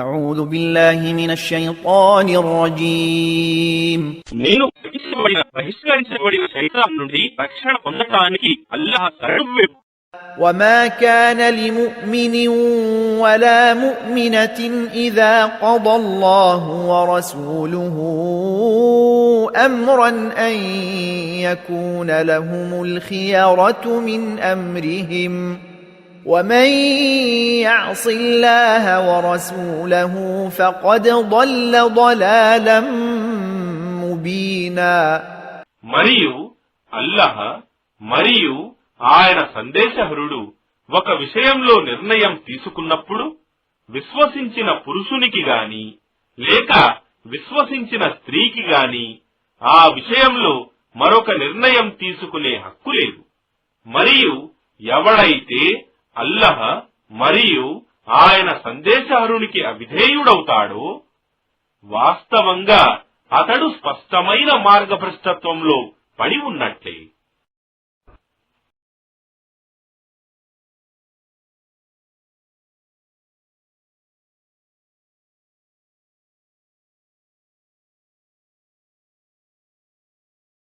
أعوذ بالله من الشيطان الرجيم నేను బహిష్కరించబడిన శైతాన్ నుండి రక్షణ పొందటానికి అల్లాహ్ శరణు. وما كان لمؤمن ولا مؤمنة إذا قضى الله ورسوله أمرا أن يكون لهم الخيرة من أمرهم ومن يعص الله ورسوله فقد ضل ضلالا مبينا. మరియు అల్లాహ్ మరియు ఆయన సందేశహరుడు ఒక విషయంలో నిర్ణయం తీసుకున్నప్పుడు విశ్వసించిన పురుషునికి గాని లేక విశ్వసించిన స్త్రీకి గాని ఆ విషయంలో మరొక నిర్ణయం తీసుకునే హక్కు లేదు. మరియు ఎవడైతే అల్లాహ్ మరియు ఆయన సందేశహరునికి అవిధేయుడవుతాడో వాస్తవంగా అతడు స్పష్టమైన మార్గభ్రష్టత్వంలో పడి ఉన్నట్లే.